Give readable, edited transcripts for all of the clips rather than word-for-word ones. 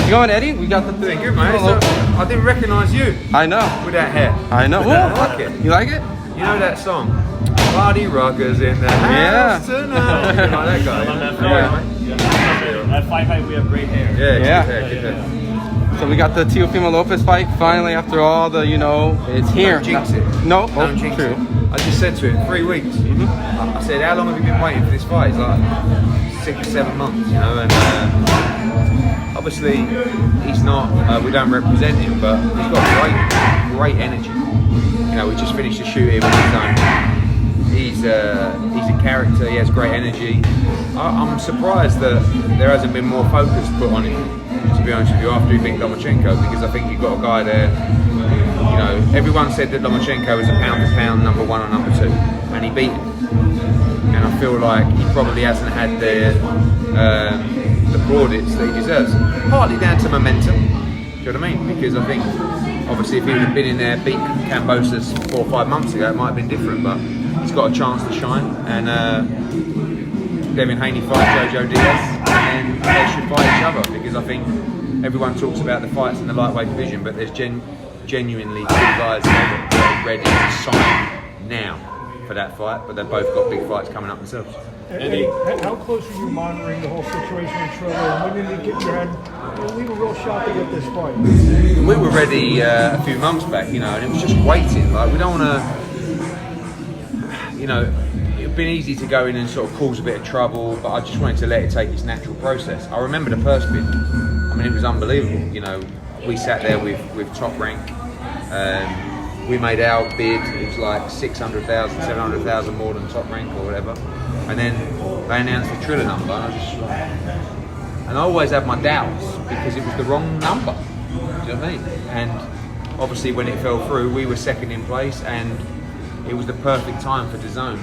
You going, Eddie? We got the Doing good, mate. So, I didn't recognise you I know. with that hair. I know. With that Ooh, bucket. you like it? You know that song? Party rockers in the Yeah. house tonight. You know that guy? On that Yeah, fight. mate. At fight height, we have great hair. Yeah, Yeah. good hair, good hair. So we got the Teofimo Lopez fight finally after all the, it's here. Don't jinx it. No, Don't jinx true. it. I just said to him, 3 weeks. I said, how long have you been waiting for this fight? He's like 6, 7 months, and obviously he's not. We don't represent him, but he's got great energy. We just finished a shoot here with his own. He's a character. He has great energy. I'm surprised that there hasn't been more focus put on him. To be honest with you, after he beat Lomachenko, because I think you've got a guy there. Everyone said that Lomachenko was a pound-for-pound number 1 or number 2, and he beat him. And I feel like he probably hasn't had the plaudits that he deserves. Partly down to momentum. Do you know what I mean? Because I think, obviously, if he would have been in there, beat Kambosos 4 or 5 months ago, it might have been different. But he's got a chance to shine. And Devin Haney fights Jojo Diaz, and they should fight each other, because I think everyone talks about the fights in the lightweight division, but there's genuinely 2 guys that are ready to sign now for that fight, but they've both got big fights coming up themselves. Eddie, how close were you monitoring the whole situation in Triller? And when did you get your head? We were real shocked to get this fight. We were ready a few months back, and it was just waiting. Like, we don't want to, it'd been easy to go in and sort of cause a bit of trouble, but I just wanted to let it take its natural process. I remember the purse bid. I mean, it was unbelievable. We sat there with Top Rank. We made our bid. It was like 600,000, 700,000 more than Top Rank or whatever. And then they announced the Triller number, and I always had my doubts because it was the wrong number. Do you know what I mean? And obviously, when it fell through, we were second in place, and it was the perfect time for DAZN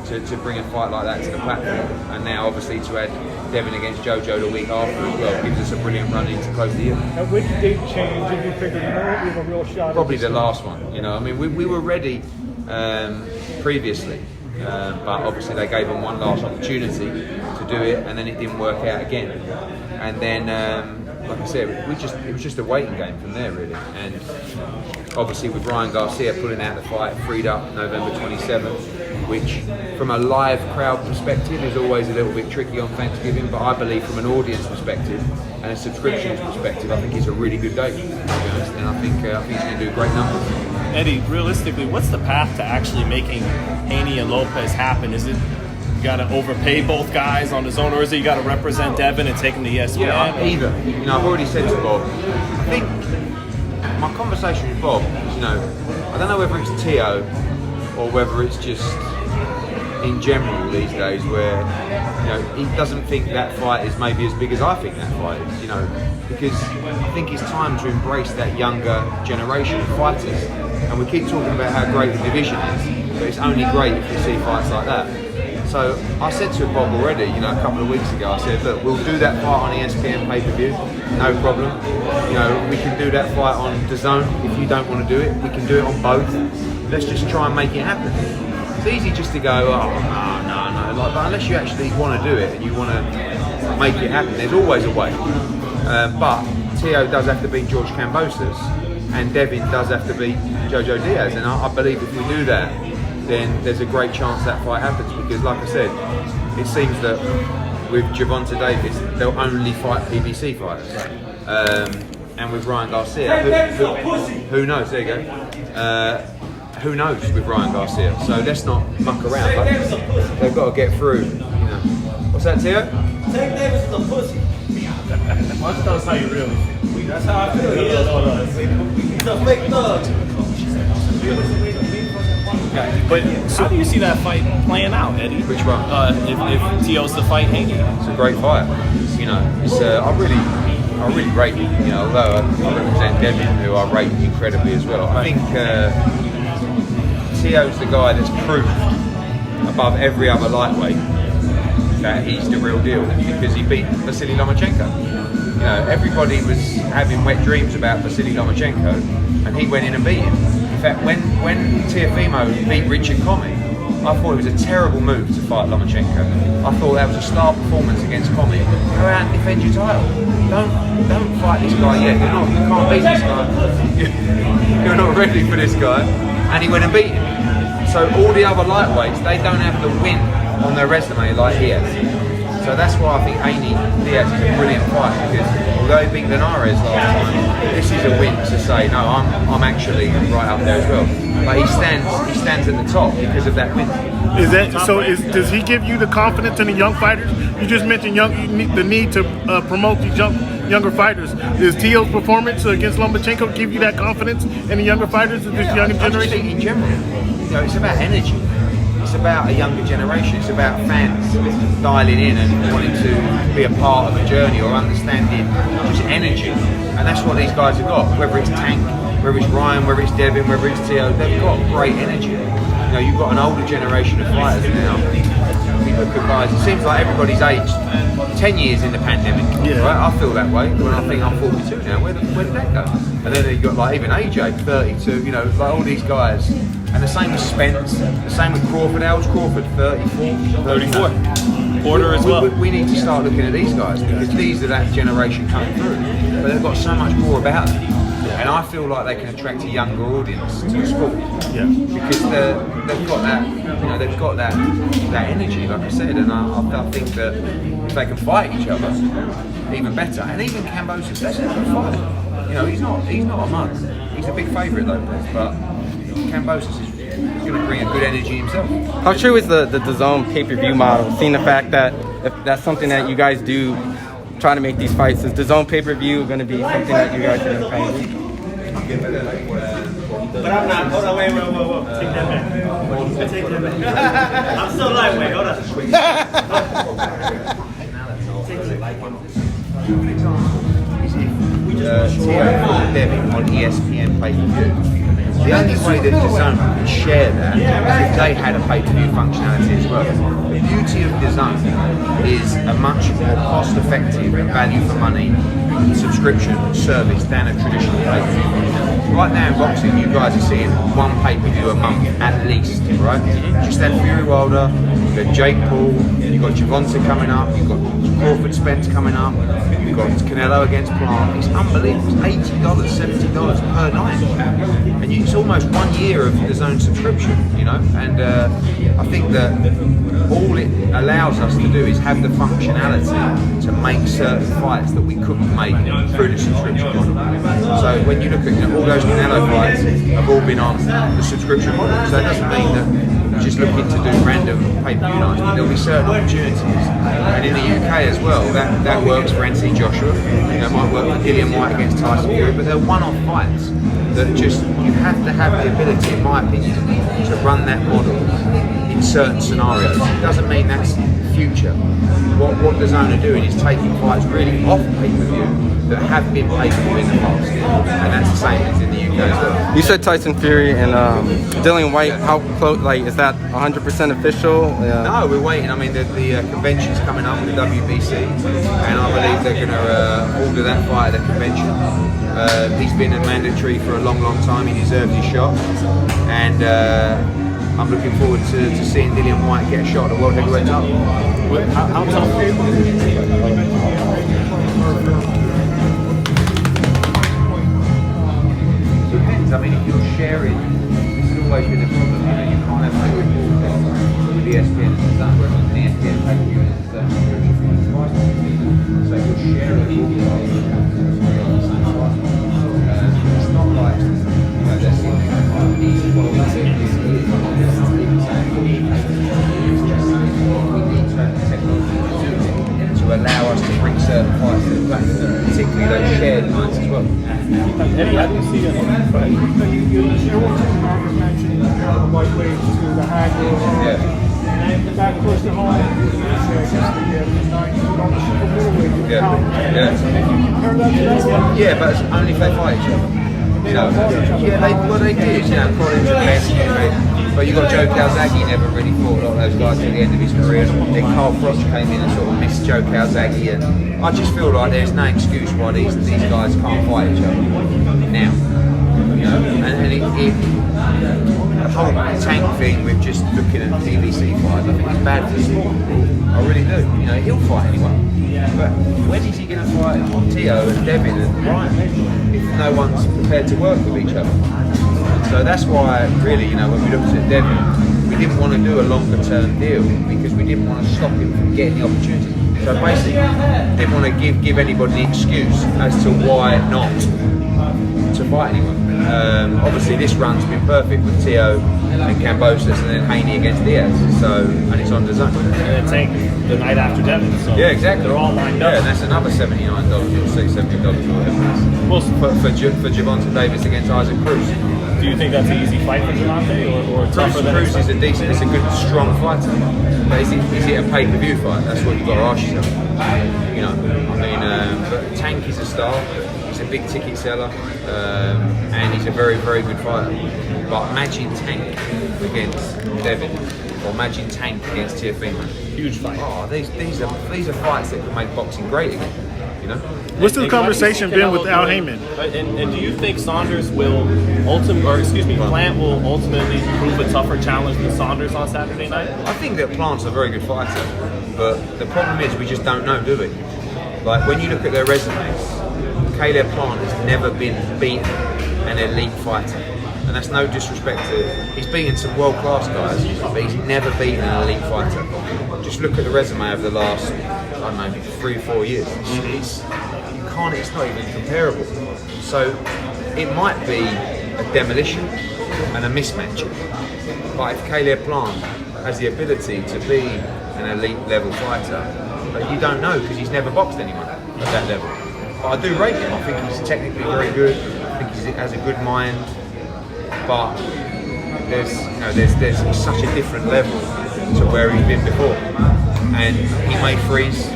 to bring a fight like that to the platform. And now, obviously, to add Devin against Jojo the week after as well gives us a brilliant run in to close the year. At which date change did you figure, what, we have a real shot? Probably the last one. I mean, we were ready previously, but obviously they gave them one last opportunity to do it, and then it didn't work out again. And then, like I said, it was just a waiting game from there, really. And obviously with Ryan Garcia pulling out the fight, freed up November 27th, which from a live crowd perspective is always a little bit tricky on Thanksgiving, but I believe from an audience perspective and a subscriptions perspective, I think it's a really good day, to be honest, and I think he's going to do great numbers. Eddie, realistically, what's the path to actually making Haney and Lopez happen? Is it you got to overpay both guys on DAZN, or is it you got to represent Devin and take him to ESPN? Yeah, either. I've already said to Bob, I think my conversation with Bob, I don't know whether it's Teo or whether it's just in general these days where he doesn't think that fight is maybe as big as I think that fight is, because I think it's time to embrace that younger generation of fighters, and we keep talking about how great the division is, but it's only great if you see fights like that. So I said to Bob already, a couple of weeks ago, I said, look, we'll do that fight on ESPN pay-per-view, no problem. We can do that fight on DAZN if you don't want to do it. We can do it on both. Let's just try and make it happen. It's easy just to go, oh, no. But unless you actually want to do it and you want to make it happen, there's always a way. But Teo does have to beat George Kambosos, and Devin does have to beat Jojo Diaz. And I believe if we do that, then there's a great chance that fight happens, because like I said, it seems that with Gervonta Davis, they'll only fight PBC fighters. And with Ryan Garcia, who knows, there you go. Who knows with Ryan Garcia? So let's not muck around, but they've got to get through. What's that, Teo? Tank Davis is a pussy. Why don't you tell us how you really feel? That's how I feel. He's a fake thug. But how do you see that fight playing out, Eddie? Which one? If Teo's to fight Haney. It's a great fight. It's I really rate him. Although I represent Devin, who I rate incredibly as well. I think Teo's the guy that's proved above every other lightweight that he's the real deal, because he beat Vasily Lomachenko. Everybody was having wet dreams about Vasily Lomachenko, and he went in and beat him. In fact, when Teofimo beat Richard Comey, I thought it was a terrible move to fight Lomachenko. I thought that was a star performance against Commey. Go out and defend your title. Don't fight this guy yet. You can't beat this guy. You're not ready for this guy. And he went and beat him. So all the other lightweights, they don't have the win on their resume like he has. So that's why I think Haney Diaz is a brilliant fight, because although he beat Linares last time, this is a win to say, no, I'm actually right up there as well. But he stands at the top because of that win. Is that so? Does he give you the confidence in the young fighters? You just mentioned the need to promote these younger fighters. Does Teo's performance against Lomachenko give you that confidence in the younger fighters of this younger I just think generation? in general, it's about energy. It's about a younger generation. It's about fans dialing in and wanting to be a part of a journey or understanding just energy. And that's what these guys have got. Whether it's Tank, whether it's Ryan, whether it's Devin, whether it's Teo, they've got great energy. You've got an older generation of fighters now. You look at guys, it seems like everybody's aged 10 years in the pandemic. Yeah. Right? I feel that way when I think I'm 42 now. Where did that go? And then you've got like even AJ, 32, like all these guys. And the same with Spence, the same with Crawford. How's Crawford? 34? 34. Porter as well. We need to start looking at these guys, because these are that generation coming through. But they've got so much more about them. And I feel like they can attract a younger audience to the sport. Yeah. Because they've got that, they've got that energy, like I said. And I think that if they can fight each other, even better. And even Kambosos, that's a good fighter. He's not a mug. He's a big favourite though, but Kambosos is going to bring a good energy himself. How true is the DAZN pay-per-view model? Seeing the fact that if that's something that you guys do, try to make these fights, is DAZN pay-per-view going to be something that you guys are going to kind of do? But I'm not. Hold on, wait. Take that back. Take that back. I'm still lightweight. Hold on. Teo fought Devin on ESPN pay-per-view. The only way that DAZN can share that is if they had a pay-per-view functionality as well. The beauty of DAZN is a much more cost-effective and value-for-money subscription service than a traditional pay-per-view. Right now in boxing, you guys are seeing one pay-per-view a month at least, right? Just had Fury Wilder, you've got Jake Paul, you've got Gervonta coming up, you've got Crawford Spence coming up, you've got Canelo against Plant. It's unbelievable. It's $80, $70 per night. And it's almost 1 year of DAZN subscription, and I think that all it allows us to do is have the functionality to make certain fights that we couldn't make through the subscription model. So when you look at all those Canelo fights have all been on the subscription model. So it doesn't mean that we're just looking to do random pay-per-view nights, but there'll be certain opportunities. And in the UK as well, that works for NC Joshua. It might work for Dillian White against Tyson Fury, but they're one-off fights that just, you have to have the ability, in my opinion, to run that model in certain scenarios. It doesn't mean that's future. What DAZN are doing is taking fights really off pay-per-view that have been pay-per-view in the past, and that's the same as in the UK as well. You said Tyson Fury and Dillian White. How close? Is that 100% official? No, we're waiting. I mean, the convention's coming up with the WBC, and I believe they're going to order that fight at the convention. He's been a mandatory for a long, long time. He deserves his shot, and I'm looking forward to seeing Dillian White get a shot at the World Heavyweight title. How tough? Depends. I mean, if you're sharing, this has always been a problem. You can't have two reporters with ESPN and DAZN. The ESPN pay-per-view is subscription for the price. So if you're sharing a broadcast, it's not like they're seeing to allow us to bring certain fights to the platform, particularly those shared nights as well. Eddie, how do you see that? Everyone's mentioning the lightweights to the Hagler. Yeah. And back close to home, on the super middleweight. Yeah. Compare that to that? Yeah, but it's only if they fight each other. They did. Collins and Best, but you got Joe Calzaghe never really fought a lot of those guys till the end of his career. Then Carl Froch came in and sort of missed Joe Calzaghe, and I just feel like there's no excuse why these guys can't fight each other now. And whole Tank thing with just looking at PBC fights, I think it's bad for the sport. I really do. You know, he'll fight anyone. But when is he going to fight Tio and Devin and Ryan if no one's prepared to work with each other? So that's why, really, you know, when we looked at Devin, we didn't want to do a longer term deal because we didn't want to stop him from getting the opportunity. So basically, didn't want to give anybody the excuse as to why not to fight anyone. Obviously, this run's been perfect with Tio and Kambosos and then Haney against Diaz. So, and it's on the zone. And then Tank the night after Devin. So yeah, exactly. They're all lined up. Yeah, and that's another $79 or $70 or whatever it is. Well, For Gervonta Davis against Isaac Cruz. do you think that's an easy fight for Gervonta or tougher than Cruz is expected? a decent, it's a good, strong fighter. But is it a pay-per-view fight? That's what you've got to ask yourself. You know, I mean, but Tank is a star. He's a big ticket seller, and he's a very, very good fighter. But imagine Tank against Devin, or imagine Tank against Teofimo. Huge fight. Oh, these are fights that could make boxing great again. You know. What's the And conversation been with Al doing- Heyman? And do you think Saunders will Plant will ultimately prove a tougher challenge than Saunders on Saturday night? I think that Plant's a very good fighter, but the problem is we just don't know, do we? Like when you look at their resumes, Caleb Plant has never been beaten an elite fighter. And that's no disrespect to he's beaten some world-class guys, but he's never beaten an elite fighter. Just look at the resume of the last, I don't know, 3 or 4 years. It's not even comparable. So it might be a demolition and a mismatch. But if Caleb Plant has the ability to be an elite level fighter, but you don't know because he's never boxed anyone at that level. But I do rate him. I think he's technically very good. I think he has a good mind. But there's such a different level to where he's been before, and he may freeze,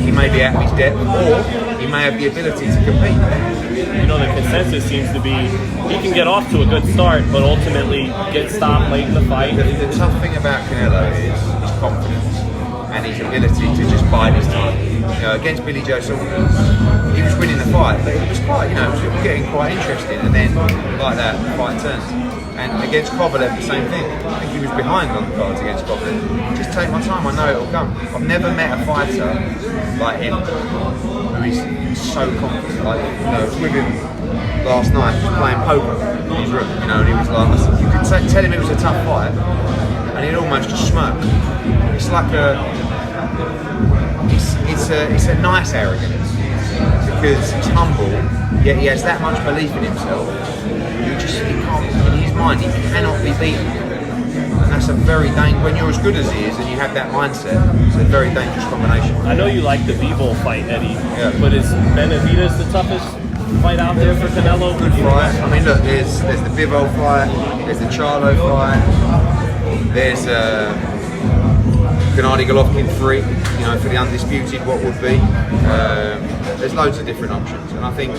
he may be out of his depth, or he may have the ability to compete. You know, the consensus seems to be he can get off to a good start, but ultimately get stopped late in the fight. The tough thing about Canelo is his confidence and his ability to just bide his time. You know, against Billy Joe Saunders, he was winning the fight, but it was quite, it was getting quite interesting, and then like that, the fight turns. And against Kovalev, the same thing. I think he was behind on the cards against Kovalev. Just take my time, I know it'll come. I've never met a fighter like him who is so confident. Like, I was with him last night, just playing poker in his room, and he was like, you could tell him it was a tough fight, and he'd almost just smirk. It's like it's a nice arrogance because he's humble, yet he has that much belief in himself. He can't, in his mind, he cannot be beaten. And that's a very dangerous, when you're as good as he is and you have that mindset, it's a very dangerous combination. I know you like the Bivol fight, Eddie, Yeah. but is Benavidez the toughest fight out there for Canelo? Good fight. I mean, look, there's the Bivol fight, there's the Charlo fight, there's Gennady Golovkin 3, for the undisputed, what would be. There's loads of different options, and I think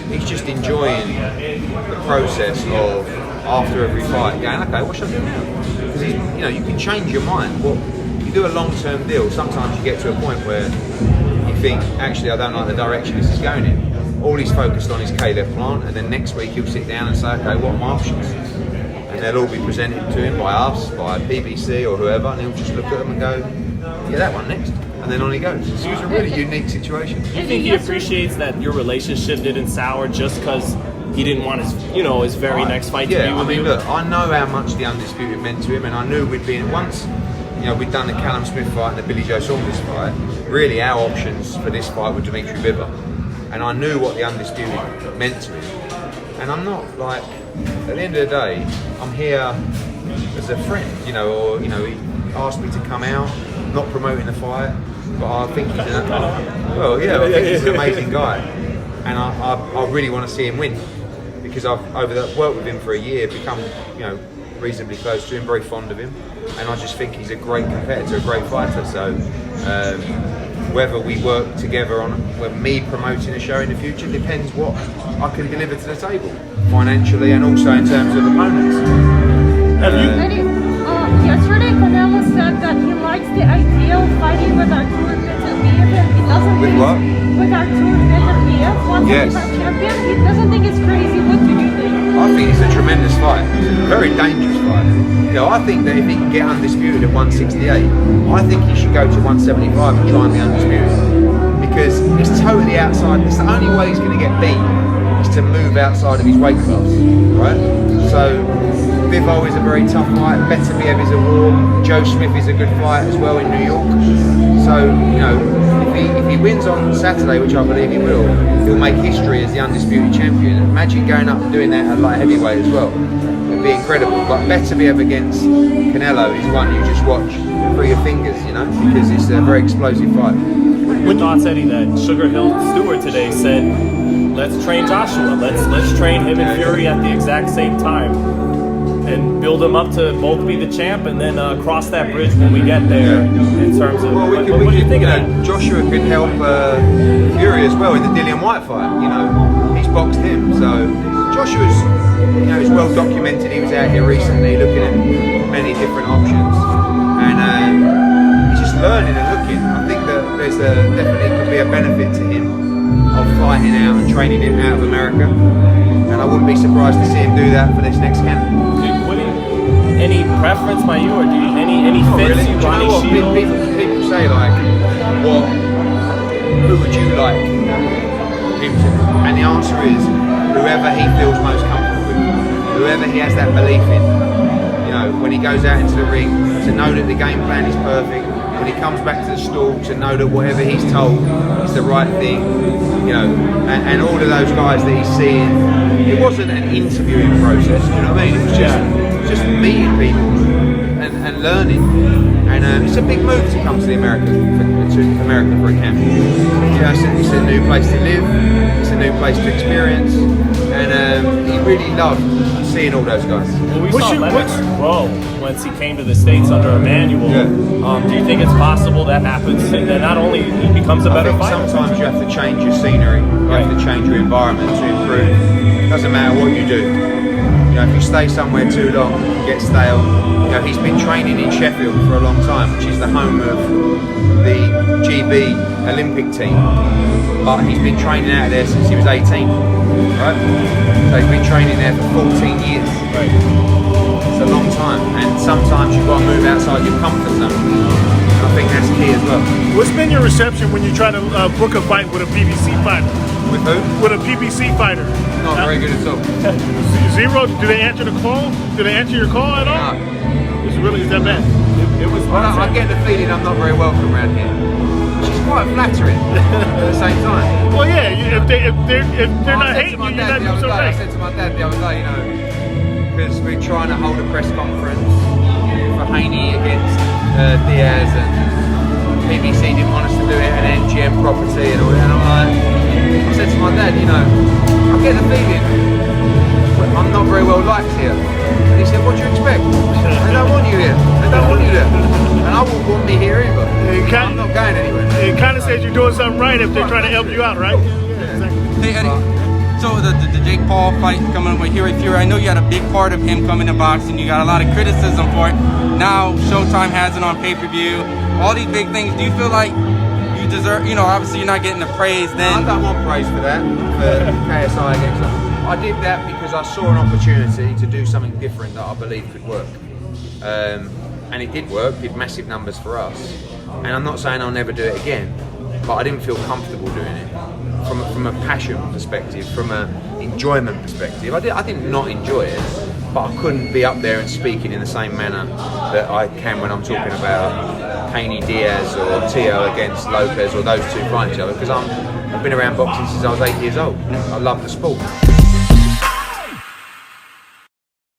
he's just enjoying the process of after every fight going, okay, what should I do now? Because you can change your mind. Well, you do a long-term deal, sometimes you get to a point where you think, actually, I don't like the direction this is going in. All he's focused on is Caleb Plant, and then next week he'll sit down and say, okay, what are my options? And they'll all be presented to him by us, by BBC or whoever, and he'll just look at them and go, yeah, that one next. And then on he goes. So it's a really unique situation. Do you think he appreciates that your relationship didn't sour just because he didn't want his very next fight to be Yeah, with I mean, you? look, I know how much the Undisputed meant to him, and I knew we'd been once, we'd done the Callum Smith fight and the Billy Joe Saunders fight. Really, our options for this fight were Dimitri Bivol, and I knew what the Undisputed meant to him. And I'm not like, at the end of the day, I'm here as a friend, he asked me to come out, not promoting the fight, but I think he's he's an amazing guy, and I really want to see him win because I've worked with him for a year, become reasonably close to him, very fond of him, and I just think he's a great competitor, a great fighter. So whether we work together on me promoting a show in the future depends what I can deliver to the table financially and also in terms of opponents. Yesterday Canelo said that he likes the idea of fighting with Artur Beterbiev and he doesn't With think what? with Artur Beterbiev, once Yes. champion, he doesn't think it's crazy. What do you think? I think it's a tremendous fight. It's a very dangerous fight. You know, I think that if he can get undisputed at 168, I think he should go to 175 and try and be undisputed. Because it's totally outside. It's the only way he's going to get beat is to move outside of his weight class, right? So Bivol is a very tough fight. Beterbiev is a war. Joe Smith is a good fight as well in New York. So, you know, if he wins on Saturday, which I believe he will, he'll make history as the undisputed champion. Imagine going up and doing that at light heavyweight as well. It'd be incredible. But Beterbiev against Canelo is one you just watch through your fingers, you know, because it's a very explosive fight. With thoughts, Eddie, that Sugar Hill Stewart today said, let's train Joshua. Let's train him and Fury at the exact same time. And build them up to both be the champ, and then cross that bridge when we get there. In terms of what do you think of that? Joshua could help Fury as well in the Dillian White fight. You know, he's boxed him, so Joshua's, you know, is well documented. He was out here recently looking at many different options, and he's just learning and looking. I think that there's definitely could be a benefit to him of fighting out and training him out of America, and I wouldn't be surprised to see him do that for this next camp. Any preference by you, or do you, any fits Really? you, Do you know Ronnie what? Shields? People say like, who would you like him to? And the answer is whoever he feels most comfortable with, whoever he has that belief in. You know, when he goes out into the ring, to know that the game plan is perfect. When he comes back to the stall, to know that whatever he's told is the right thing. You know, and all of those guys that he's seeing, it wasn't an interviewing process. You know what I mean? It was just meeting people and learning, and it's a big move to come to America for a camp. You know, it's a new place to live, it's a new place to experience, and he really loved seeing all those guys. Well, we saw Lennox grow once he came to the States under Emmanuel. Yeah. Do you think it's possible that happens, and that not only he becomes a better I think fighter? sometimes you have to change your scenery, you have to change your environment to improve. It doesn't matter what you do. You know, if you stay somewhere too long, you get stale. You know, he's been training in Sheffield for a long time, which is the home of the GB Olympic team. But he's been training out there since he was 18, right? So he's been training there for 14 years. Right. It's a long time, and sometimes you've got to move outside your comfort zone. I think that's key as well. What's been your reception when you try to book a fight with a PBC fighter? With who? With a PBC fighter. Not very good at all. Zero? Do they answer the call? Do they answer your call at all? No. Is that bad? It was. I get the feeling I'm not very welcome around here, which is quite flattering at the same time. Well, yeah. If they're not hating you, you're not doing so I right. said to my dad the other day, you know, because we're trying to hold a press conference for Haney against Diaz, and BBC didn't want us to do it at an MGM property and all that. And I'm like, I said to my dad, you know, I get the feeling I'm not very well liked here. And he said, what do you expect? They don't want you here. They don't want you there. And I wouldn't want me here either. I'm not going anywhere. It kind of says you're doing something right if they're trying to help you out, right? Yeah, exactly. Hey Eddie, so the Jake Paul fight coming up with Fury, I know you had a big part of him coming to boxing. You got a lot of criticism for it. Now Showtime has it on pay-per-view. All these big things. Do you feel like you deserve? You know, obviously you're not getting the praise. Then I don't want praise for that. For KSI against them. I did that because I saw an opportunity to do something different that I believe could work. And it did work, did massive numbers for us. And I'm not saying I'll never do it again, but I didn't feel comfortable doing it. From a passion perspective, from an enjoyment perspective. I did not enjoy it, but I couldn't be up there and speaking in the same manner that I can when I'm talking about Haney Diaz or Tio against Lopez or those two fighting each other, because I've been around boxing since I was 8 years old. I love the sport.